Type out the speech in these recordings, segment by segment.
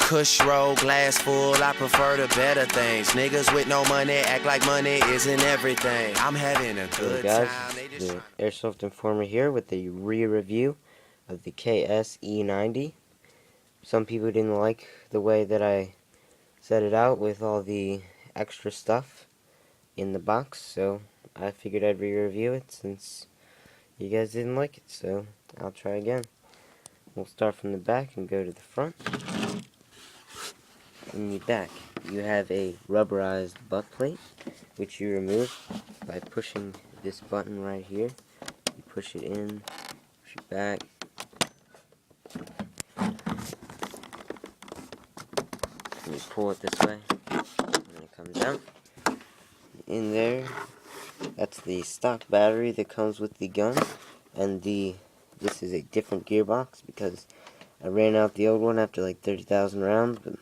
Kush roll, glass full, I prefer the better things. Niggas with no money act like money isn't everything. I'm having a good guys, time. the Airsoft Informer here with a re-review of the KS E90. Some people didn't like the way that I set it out with all the extra stuff in the box, so I figured I'd re-review it since you guys didn't like it, so I'll try again. We'll start from the back and go to the front. In the back, you have a rubberized butt plate, which you remove by pushing this button right here. You push it in, push it back. And you pull it this way, and it comes out. In there, that's the stock battery that comes with the gun, and this is a different gearbox because I ran out the old one after like 30,000 rounds, but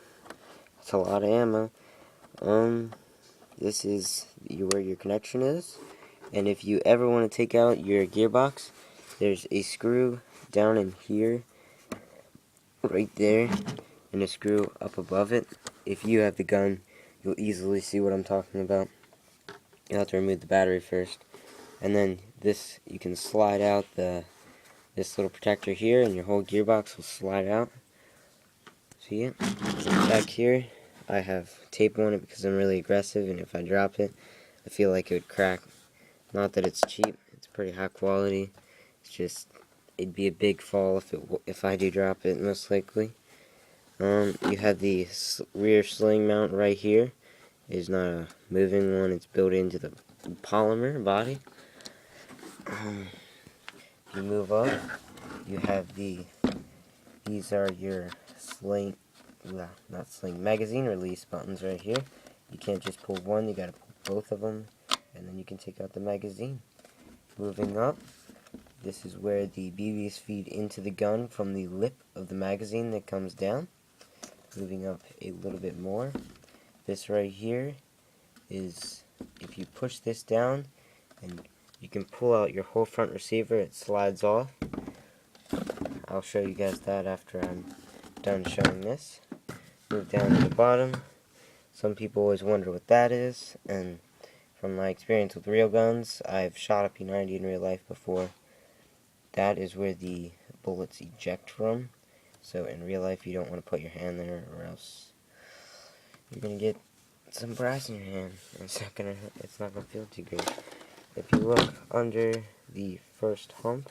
that's a lot of ammo. This is where your connection is, and if you ever want to take out your gearbox, there's a screw down in here, right there, and a screw up above it. If you have the gun, you'll easily see what I'm talking about. You'll have to remove the battery first, and then this, you can slide out this little protector here, and your whole gearbox will slide out. See it? Back here, I have tape on it because I'm really aggressive, and if I drop it, I feel like it would crack. Not that it's cheap, it's pretty high quality. It's just, it'd be a big fall if I do drop it, most likely. You have the rear sling mount right here. It's not a moving one, it's built into the polymer body. If you move up, you have these are your magazine release buttons right here. You can't just pull one, you gotta pull both of them, and then you can take out the magazine. Moving up, this is where the BBs feed into the gun from the lip of the magazine that comes down. Moving up a little bit more, this right here is, if you push this down, and you can pull out your whole front receiver, it slides off. I'll show you guys that after I'm done showing this. Move down to the bottom. Some people always wonder what that is, and from my experience with real guns, I've shot a P90 in real life before. That is where the bullets eject from. So in real life, you don't want to put your hand there, or else you're gonna get some brass in your hand. It's not gonna feel too great. If you look under the first hump,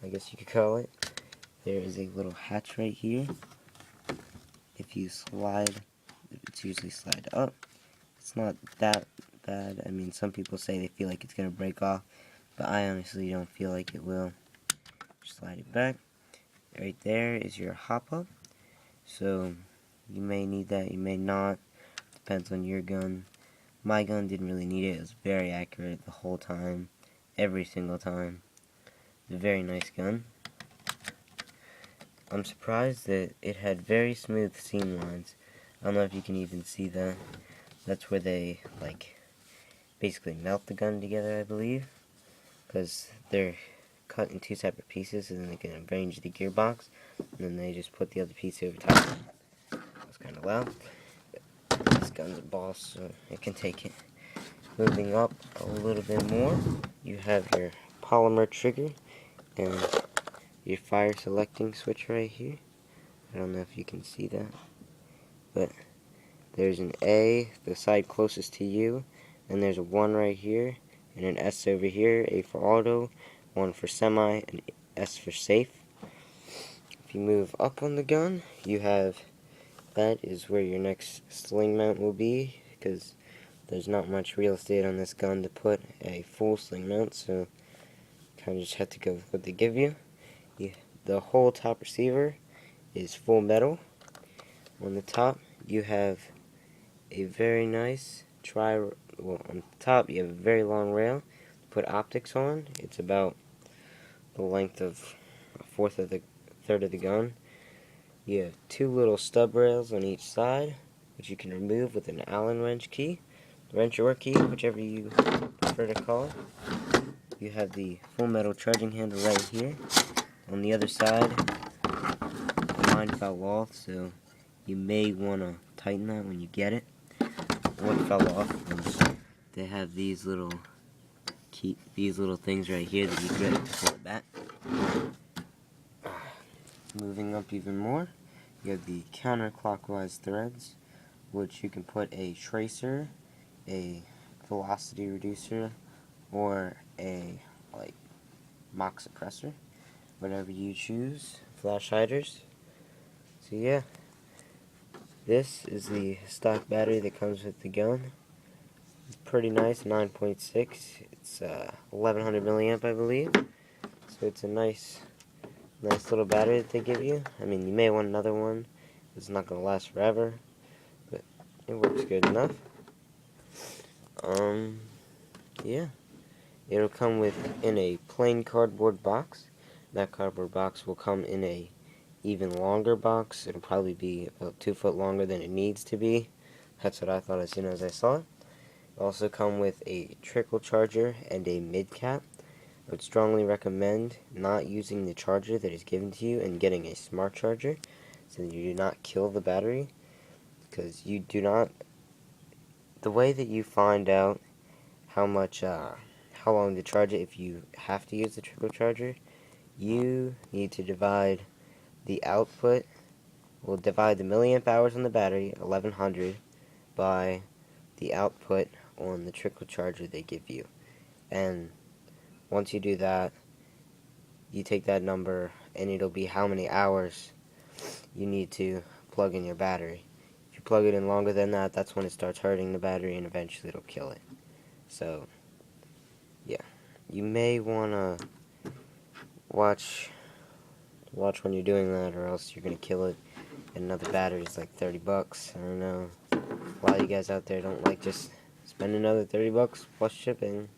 I guess you could call it, there is a little hatch right here. If you slide, it's usually slide up. It's not that bad. I mean, some people say they feel like it's gonna break off, but I honestly don't feel like it will. Slide it back. Right there is your hop up. So you may need that, you may not. Depends on your gun. My gun didn't really need it. It was very accurate the whole time, every single time. It's a very nice gun. I'm surprised that it had very smooth seam lines. I don't know if you can even see that. That's where they, basically melt the gun together, I believe. Because they're cut in two separate pieces, and then they can arrange the gearbox, and then they just put the other piece over top. That's kind of loud. This gun's a boss, so it can take it. Moving up a little bit more, you have your polymer trigger and your fire selecting switch right here. I don't know if you can see that, but there's an A, the side closest to you, and there's a 1 right here, and an S over here, A for auto, 1 for semi, and S for safe. If you move up on the gun, you have, that is where your next sling mount will be, because there's not much real estate on this gun to put a full sling mount, so kind of just have to go with what they give you. The whole top receiver is full metal. On the top, you have a very nice on the top you have a very long rail to put optics on. It's about the length of a third of the gun. You have 2 little stub rails on each side, which you can remove with an Allen wrench key, or key, whichever you prefer to call it. You have the full metal charging handle right here. On the other side, mine fell off, so You may want to tighten that when you get it. What fell off was they have these little things right here that you grab to pull it back. Moving up even more, you have the counterclockwise threads, which you can put a tracer, a velocity reducer, or a mock suppressor, whatever you choose. Flash hiders. So yeah, this is the stock battery that comes with the gun. It's pretty nice, 9.6. It's 1100 milliamp, I believe. So it's a nice little battery that they give you. I mean, you may want another one. It's not going to last forever, but it works good enough. Yeah. It'll come in a plain cardboard box. That cardboard box will come in a even longer box. It'll probably be about 2 foot longer than it needs to be. That's what I thought as soon as I saw it. It'll also come with a trickle charger and a mid cap. I would strongly recommend not using the charger that is given to you and getting a smart charger so that you do not kill the battery, because you do not. The way that you find out how long to charge it if you have to use the trickle charger, you need to divide the output. We'll divide the milliamp hours on the battery, 1100, by the output on the trickle charger they give you. And once you do that, you take that number and it'll be how many hours you need to plug in your battery. If you plug it in longer than that, that's when it starts hurting the battery and eventually it'll kill it. So yeah, you may want to watch when you're doing that, or else you're going to kill it. And another battery is like 30 bucks. I don't know. A lot of you guys out there don't like just spend another 30 bucks plus shipping.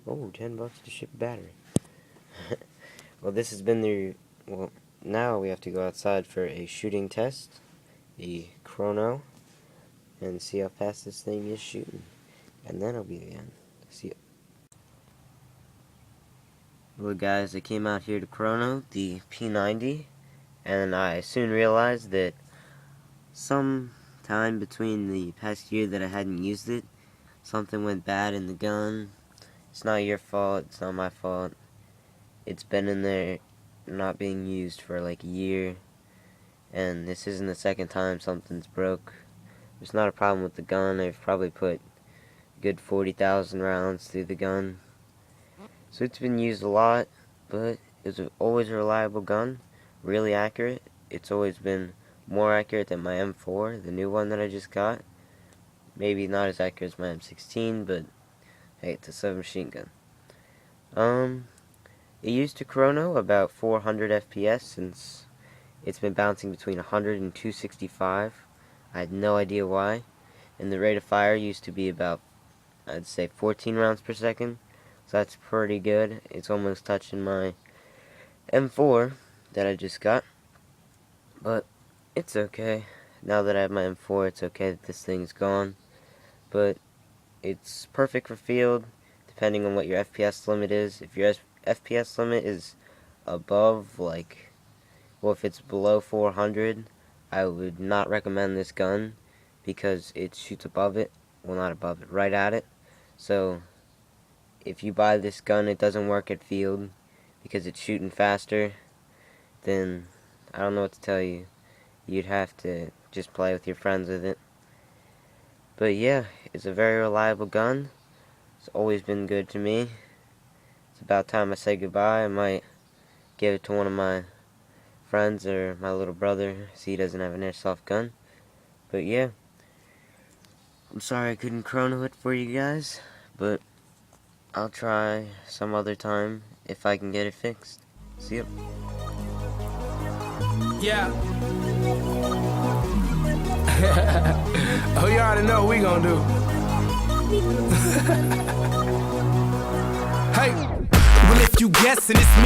Oh, 10 bucks to ship a battery. Well, this has been well, now we have to go outside for a shooting test, the chrono, and see how fast this thing is shooting. And then it'll be the end. See ya. Well guys, I came out here to chrono the P90, and I soon realized that some time between the past year that I hadn't used it, something went bad in the gun. It's not your fault, it's not my fault. It's been in there not being used for like a year, and this isn't the second time something's broke. There's not a problem with the gun. I've probably put a good 40,000 rounds through the gun. So it's been used a lot, but it's always a reliable gun, really accurate. It's always been more accurate than my M4, the new one that I just got. Maybe not as accurate as my M16, but hey, it's a submachine gun. It used to chrono about 400 FPS since it's been bouncing between 100 and 265. I had no idea why. And the rate of fire used to be about, I'd say, 14 rounds per second. So that's pretty good. It's almost touching my M4 that I just got. But it's okay. Now that I have my M4, it's okay that this thing's gone. But it's perfect for field, depending on what your FPS limit is. If your FPS limit is above, well, if it's below 400, I would not recommend this gun, because it shoots above it. Well, not above it, right at it. So if you buy this gun, it doesn't work at field because it's shooting faster, then I don't know what to tell you. You'd have to just play with your friends with it. But yeah, it's a very reliable gun. It's always been good to me. It's about time I say goodbye. I might give it to one of my friends or my little brother, so he doesn't have an airsoft gun. But yeah, I'm sorry I couldn't chrono it for you guys, but I'll try some other time if I can get it fixed. See ya. Yeah. Oh, you already know what we gonna do. Hey, well, if you guessing, it's me.